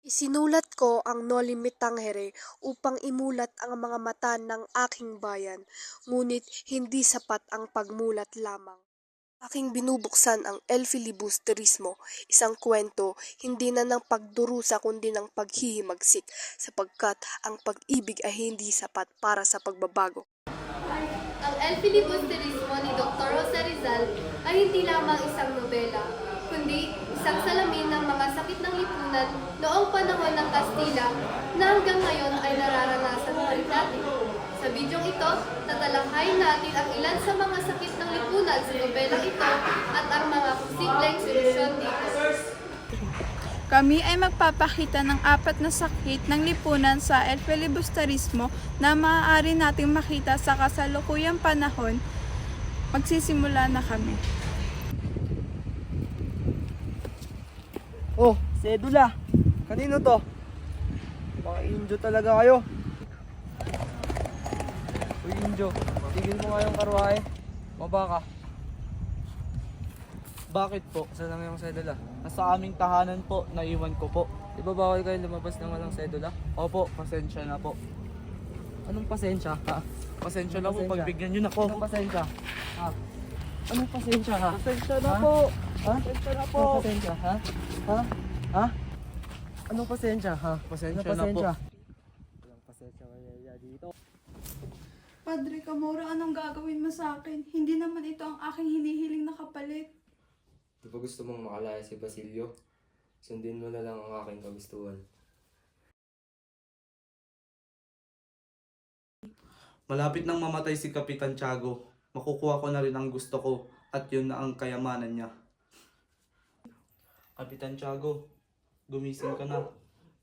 Isinulat ko ang Noli Me Tangere upang imulat ang mga mata ng aking bayan, ngunit hindi sapat ang pagmulat lamang. Aking binubuksan ang El Filibusterismo, isang kwento hindi na ng pagdurusa kundi ng paghihimagsik, sapagkat ang pag-ibig ay hindi sapat para sa pagbabago. Ang El Filibusterismo ni Dr. Rosa Rizal ay hindi lamang isang nobela, kundi isang salamin ng mga sakit ng lipunan noong panahon ng Kastila na hanggang ngayon ay nararanasan pa rin natin. Sa bidyong ito, tatalakhayin natin ang ilan sa mga sakit ng lipunan sa nobelang ito at ang mga posibleng solusyon dito. Kami ay magpapakita ng 4 na sakit ng lipunan sa El Filibusterismo na maaari nating makita sa kasalukuyang panahon. Magsisimula na kami. Oh, sedula. Kanino to? Mga Indio talaga kayo. Uy, Indio, tigil mo nga yung karwahe. Maba ka. Bakit po? Saan lang yung sedula? Nasa aming tahanan po, naiwan ko po. Di ba bawal kayo lumabas ng walang sedula? Opo, pasensya na po. Anong pasensya, ha? Pasensya na po, pagbigyan nyo na po. Anong pasensya? Ha? Anong pasensya, ha? Pasensya na po. Ha? Pasensya na po. Anong pasensya, ha? Ha? Ha? Anong pasensya, ha? Pasensya na po. Walang pasensya kaya dito. Padre Camora, anong gagawin mo sa akin? Hindi naman ito ang aking hinihiling na kapalit. Di ba gusto mong makalaya si Basilio? Sundin mo na lang ang aking kagustuhan. Malapit nang mamatay si Kapitan Tiago. Makukuha ko na rin ang gusto ko at yun na ang kayamanan niya. Kapitan Tiago, gumising ka na.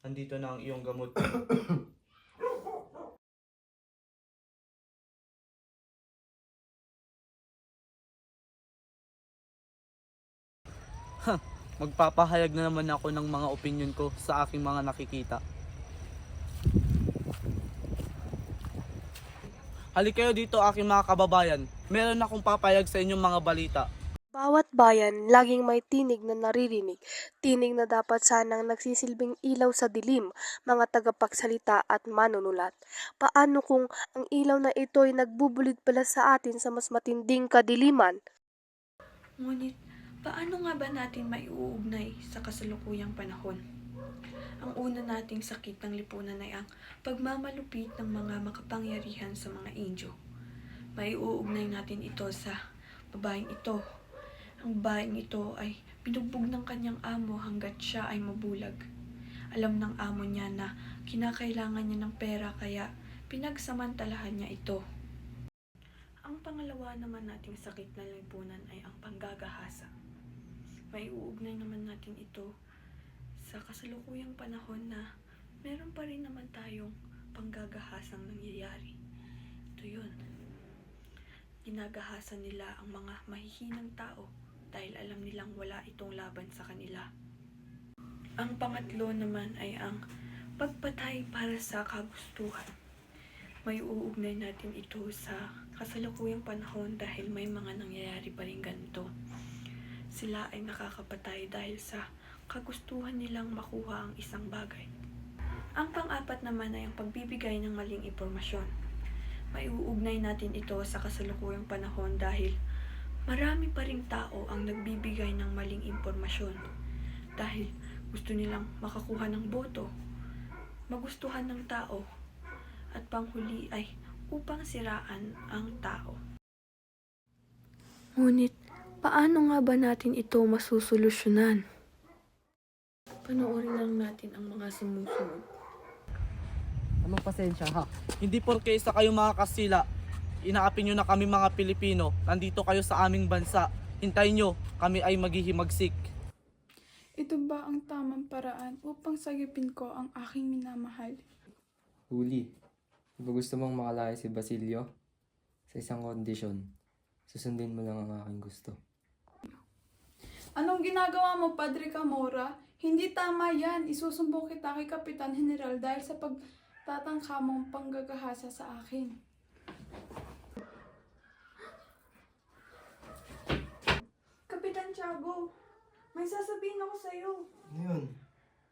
Nandito na ang iyong gamot. Magpapahayag na naman ako ng mga opinion ko sa aking mga nakikita. Halik kayo dito aking mga kababayan. Meron akong papayag sa inyong mga balita. Bawat bayan, laging may tinig na naririnig, tinig na dapat sanang nagsisilbing ilaw sa dilim, mga tagapagsalita at manunulat. Paano kung ang ilaw na ito ay nagbubulig pala sa atin sa mas matinding kadiliman? Ngunit, paano nga ba natin maiuugnay sa kasalukuyang panahon? Ang una nating sakit ng lipunan ay ang pagmamalupit ng mga makapangyarihan sa mga Indio. Maiuugnay natin ito sa babaeng ito. Ang babaeng ito ay binugbog ng kanyang amo hanggat siya ay mabulag. Alam ng amo niya na kinakailangan niya ng pera kaya pinagsamantalahan niya ito. Ang pangalawa naman nating sakit ng lipunan ay ang panggagahasa. Maiuugnay naman natin ito sa kasalukuyang panahon na meron pa rin naman tayong panggagahasang nangyayari. Ito yun. Ginagahasan nila ang mga mahihinang tao dahil alam nilang wala itong laban sa kanila. Ang pangatlo naman ay ang pagpatay para sa kagustuhan. May uugnay natin ito sa kasalukuyang panahon dahil may mga nangyayari pa rin ganito. Sila ay nakakapatay dahil sa kagustuhan nilang makuha ang isang bagay. Ang pang-apat naman ay ang pagbibigay ng maling impormasyon. Maiuugnay natin ito sa kasalukuyang panahon dahil marami pa ring tao ang nagbibigay ng maling impormasyon dahil gusto nilang makakuha ng boto, magustuhan ng tao, at panghuli ay upang siraan ang tao. Ngunit, paano nga ba natin ito masusolusyonan? Panoorin lang natin ang mga sumusunod. Anong pasensya, ha? Hindi porke isa kayo mga Kastila, inaapin nyo na kami mga Pilipino. Nandito kayo sa aming bansa. Hintayin nyo, kami ay maghihimagsik. Ito ba ang tamang paraan upang sagipin ko ang aking minamahal? Huli, di ba gusto mong makalaya si Basilio? Sa isang kondisyon, susundin mo lang ang aking gusto. Anong ginagawa mo, Padre Camora? Hindi tama yan. Isusumbong kita kay Kapitan General dahil sa pagtatangka mong panggagahasa sa akin. Kapitan Tiago, may sasabihin ako sa'yo. Ano yun?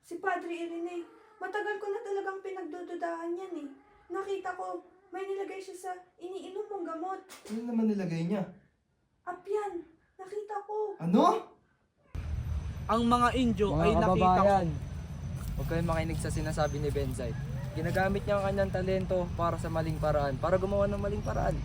Si Padre Irene, matagal ko na talagang pinagdududahan yan eh. Nakita ko, may nilagay siya sa iniinom mong gamot. Ano naman nilagay niya? Apyan, nakita ko. Ano? Ang mga Indio Mga ay nakita ko. kababayan, huwag kayong makinig sa sinasabi ni Bensay. Ginagamit niya ang kanyang talento para sa maling paraan, para gumawa ng maling paraan.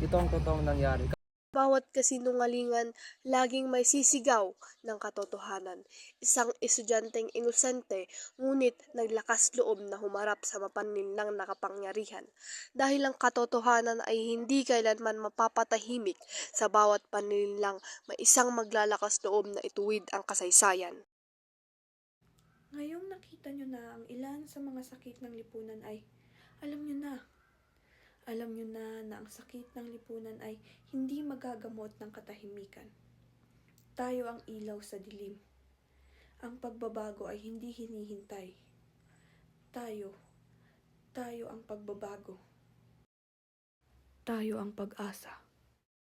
Ito ang totoong nangyari. Bawat kasinungalingan, laging may sisigaw ng katotohanan. Isang estudyanteng inosente, ngunit naglakas loob na humarap sa mapaninlang nakapangyarihan. Dahil ang katotohanan ay hindi kailanman mapapatahimik, sa bawat paninlang may isang maglalakas loob na ituwid ang kasaysayan. Ngayong nakita nyo na ang ilan sa mga sakit ng lipunan ay, alam nyo na ang sakit ng lipunan ay hindi magagamot ng katahimikan. Tayo ang ilaw sa dilim. Ang pagbabago ay hindi hinihintay. Tayo ang pagbabago. Tayo ang pag-asa.